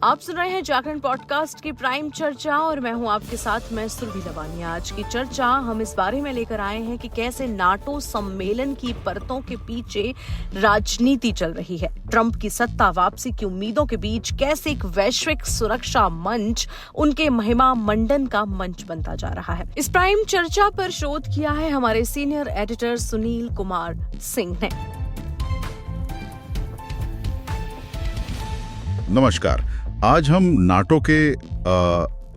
आप सुन रहे हैं जागरण पॉडकास्ट की प्राइम चर्चा और मैं हूं आपके साथ मैं सुरभि लवानिया। आज की चर्चा हम इस बारे में लेकर आए हैं कि कैसे नाटो सम्मेलन की परतों के पीछे राजनीति चल रही है। ट्रंप की सत्ता वापसी की उम्मीदों के बीच कैसे एक वैश्विक सुरक्षा मंच उनके महिमा मंडन का मंच बनता जा रहा है। इस प्राइम चर्चा पर शोध किया है हमारे सीनियर एडिटर सुनील कुमार सिंह ने। नमस्कार। आज हम नाटो के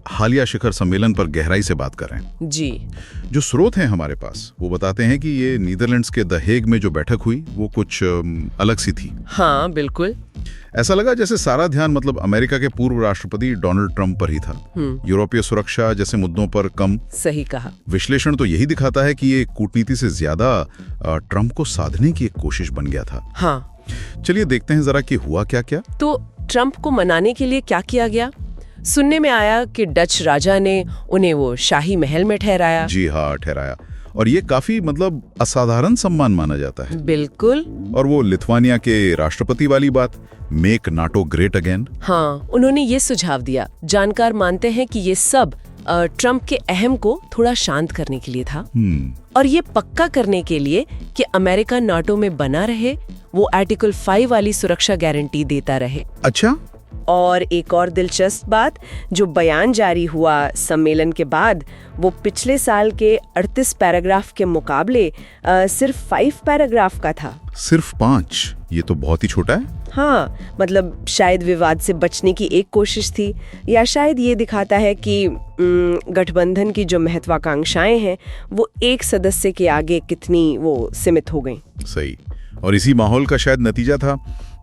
हालिया शिखर सम्मेलन पर गहराई से बात कर रहे हैं। जी। जो स्रोत हैं हमारे पास वो बताते हैं कि ये नीदरलैंड्स के द हेग में जो बैठक हुई वो कुछ अलग सी थी। हाँ बिल्कुल। ऐसा लगा जैसे सारा ध्यान मतलब अमेरिका के पूर्व राष्ट्रपति डोनाल्ड ट्रंप पर ही था। यूरोपीय सुरक्षा जैसे मुद्दों पर कम। सही कहा। विश्लेषण तो यही दिखाता है कि ये कूटनीति से ज्यादा ट्रंप को साधने की एक कोशिश बन गया था। हाँ। चलिए देखते हैं जरा कि हुआ क्या क्या। तो ट्रंप को मनाने के लिए क्या किया गया? सुनने में आया कि डच राजा ने उन्हें वो शाही महल में ठहराया। जी हाँ, ठहराया। और ये काफी मतलब असाधारण सम्मान माना जाता है। बिल्कुल। और वो लिथुआनिया के राष्ट्रपति वाली बात, मेक नाटो ग्रेट अगेन। हाँ, उन्होंने ये सुझाव दिया। जानकार मानते हैं कि ये सब ट्रंप के अहम को थोड़ा शांत करने के लिए था और ये पक्का करने के लिए कि अमेरिका नाटो में बना रहे, वो आर्टिकल 5 वाली सुरक्षा गारंटी देता रहे। अच्छा। और एक और दिलचस्प बात, जो बयान जारी हुआ सम्मेलन के बाद, वो पिछले साल के 38 पैराग्राफ के मुकाबले सिर्फ 5 पैराग्राफ का था। सिर्फ 5? ये तो बहुत ही छोटा है। हाँ, मतलब शायद विवाद से बचने की एक कोशिश थी, या शायद ये दिखाता है कि गठबंधन की जो महत्वाकांक्षाएं हैं वो एक सदस्य के आगे कितनी वो सीमित हो गईं। सही। और इसी माहौल का शायद नतीजा था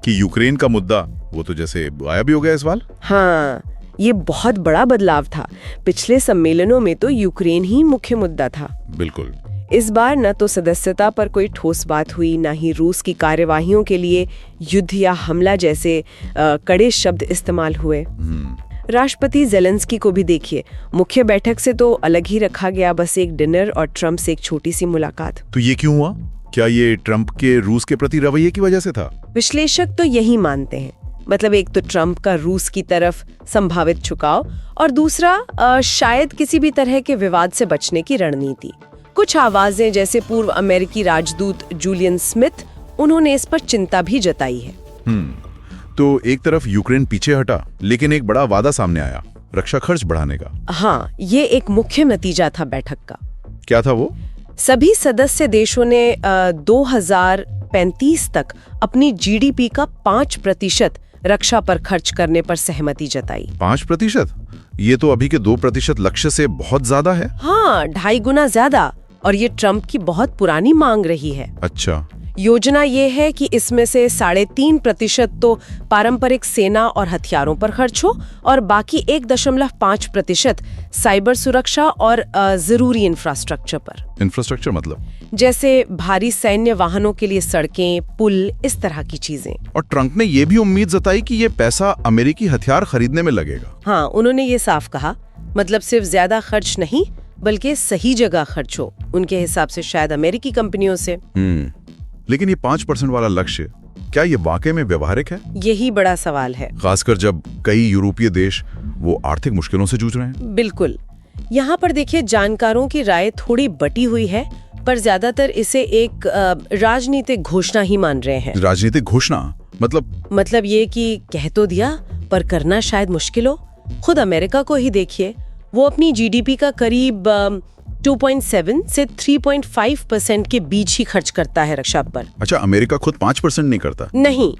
कि यूक्रेन का मुद्दा वो तो जैसे गायब ही हो गया इस बार। हाँ, ये बहुत बड़ा बदलाव था। पिछले सम्मेलनों में तो यूक्रेन ही मुख्य मुद्दा था। बिल्कुल। इस बार न तो सदस्यता पर कोई ठोस बात हुई, न ही रूस की कार्यवाहियों के लिए युद्ध या हमला जैसे कड़े शब्द इस्तेमाल हुए। राष्ट्रपति जेलेंस्की को भी देखिए, मुख्य बैठक से तो अलग ही रखा गया, बस एक डिनर और ट्रंप से एक छोटी सी मुलाकात। तो ये क्यों हुआ? क्या ये ट्रंप के रूस के प्रति रवैये की वजह से था? विश्लेषक तो यही मानते हैं। मतलब एक तो ट्रंप का रूस की तरफ संभावित झुकाव और दूसरा शायद किसी भी तरह के विवाद से बचने की रणनीति। कुछ आवाजें जैसे पूर्व अमेरिकी राजदूत जूलियन स्मिथ, उन्होंने इस पर चिंता भी जताई है। तो एक तरफ यूक्रेन पीछे हटा, लेकिन एक बड़ा वादा सामने आया, रक्षा खर्च बढ़ाने का। हाँ, ये एक मुख्य नतीजा था बैठक का। क्या था वो? सभी सदस्य देशों ने 2035 तक अपनी जीडीपी का 5% रक्षा पर खर्च करने पर सहमति जताई। 5%? ये तो अभी के 2% लक्ष्य से बहुत ज्यादा है। हाँ, 2.5 गुना ज्यादा। और ये ट्रंप की बहुत पुरानी मांग रही है। अच्छा। योजना ये है कि इसमें से 3.5% तो पारंपरिक सेना और हथियारों पर खर्च हो और बाकी 1.5% साइबर सुरक्षा और जरूरी इंफ्रास्ट्रक्चर पर। इंफ्रास्ट्रक्चर मतलब? जैसे भारी सैन्य वाहनों के लिए सड़कें, पुल, इस तरह की चीजें। और ट्रंप ने ये भी उम्मीद जताई कि ये पैसा अमेरिकी हथियार खरीदने में लगेगा। हाँ, उन्होंने ये साफ कहा। मतलब सिर्फ ज्यादा खर्च नहीं, बल्कि सही जगह खर्च हो, उनके हिसाब से शायद अमेरिकी कंपनियों से। लेकिन ये 5% वाला लक्ष्य, क्या ये वाकई में व्यवहारिक है? यही बड़ा सवाल है, खासकर जब कई यूरोपीय देश वो आर्थिक मुश्किलों से जूझ रहे हैं। बिल्कुल। यहाँ पर देखिए, जानकारों की राय थोड़ी बटी हुई है, पर ज्यादातर इसे एक राजनीतिक घोषणा ही मान रहे हैं। राजनीतिक घोषणा मतलब ये कि कह तो दिया पर करना शायद मुश्किल हो। खुद अमेरिका को ही देखिए, वो अपनी जीडीपी का करीब 2.7 से 3.5% के बीच ही खर्च करता है रक्षा पर। अच्छा, अमेरिका खुद 5% नहीं करता? नहीं,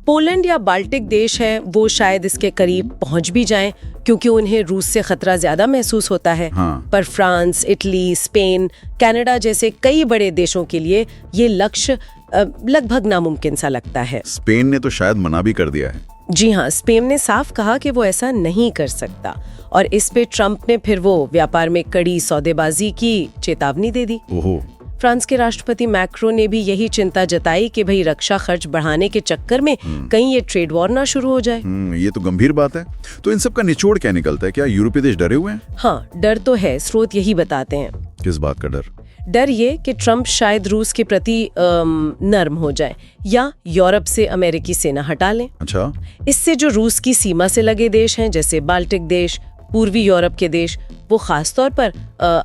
पोलैंड या बाल्टिक देश हैं, वो शायद इसके करीब पहुंच भी जाएं, क्योंकि उन्हें रूस से खतरा ज्यादा महसूस होता है। हाँ। पर फ्रांस, इटली, स्पेन, कनाडा जैसे कई बड़े देशों के लिए ये लक्ष्य लगभग नामुमकिन सा लगता है। स्पेन ने तो शायद मना भी कर दिया है। जी हाँ, स्पेन ने साफ कहा कि वो ऐसा नहीं कर सकता और इस पे ट्रंप ने फिर वो व्यापार में कड़ी सौदेबाजी की चेतावनी दे दी। ओहो। फ्रांस के राष्ट्रपति मैक्रो ने भी यही चिंता जताई कि भाई रक्षा खर्च बढ़ाने के चक्कर में कहीं ये ट्रेड वॉर ना शुरू हो जाए। ये तो गंभीर बात है। तो इन सब का निचोड़ क्या निकलता है? क्या यूरोपीय देश डरे हुए हैं? हाँ, डर तो है। स्रोत यही बताते हैं। किस बात का डर? डर ये कि ट्रंप शायद रूस के प्रति नर्म हो जाए या यूरोप से अमेरिकी सेना हटा लें। अच्छा, इससे जो रूस की सीमा से लगे देश हैं, जैसे बाल्टिक देश, पूर्वी यूरोप के देश, वो खास तौर पर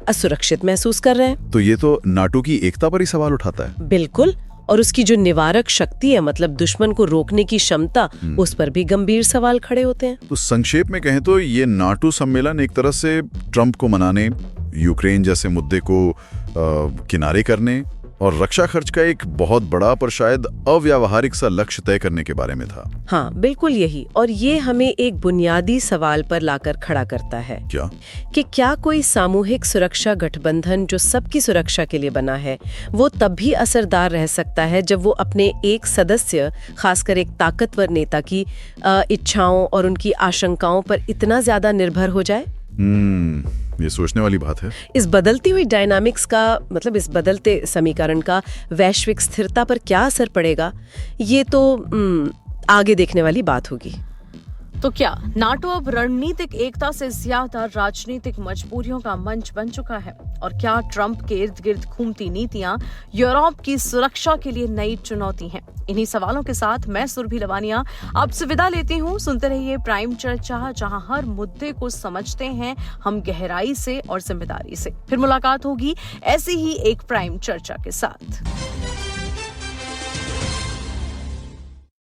असुरक्षित महसूस कर रहे हैं। तो ये तो नाटो की एकता पर ही सवाल उठाता है। बिल्कुल, और उसकी जो निवारक शक्ति है, मतलब दुश्मन को रोकने की क्षमता, उस पर भी गंभीर सवाल खड़े होते हैं। तो संक्षेप में कहें तो ये नाटो सम्मेलन एक तरह से ट्रंप को मनाने, यूक्रेन जैसे मुद्दे को किनारे करने और रक्षा खर्च का एक बहुत बड़ा पर शायद अव्यावहारिक सा लक्ष्य तय करने के बारे में था। हाँ, बिल्कुल यही। और ये हमें एक बुनियादी सवाल पर लाकर खड़ा करता है कि क्या कोई सामूहिक सुरक्षा गठबंधन जो सबकी सुरक्षा के लिए बना है, वो तब भी असरदार रह सकता है जब वो अपने एक सदस्य, खासकर एक ताकतवर नेता की इच्छाओं और उनकी आशंकाओं पर इतना ज्यादा निर्भर हो जाए? ये सोचने वाली बात है। इस बदलती हुई डायनामिक्स का, मतलब इस बदलते समीकरण का वैश्विक स्थिरता पर क्या असर पड़ेगा, ये तो आगे देखने वाली बात होगी। तो क्या नाटो अब रणनीतिक एकता से ज्यादा राजनीतिक मजबूरियों का मंच बन चुका है? और क्या ट्रंप के इर्द गिर्द घूमती नीतियां यूरोप की सुरक्षा के लिए नई चुनौती हैं? इन्हीं सवालों के साथ मैं सुरभि लवानिया आपसे विदा लेती हूँ। सुनते रहिए प्राइम चर्चा, जहां हर मुद्दे को समझते हैं हम गहराई से और जिम्मेदारी से। फिर मुलाकात होगी ऐसी ही एक प्राइम चर्चा के साथ।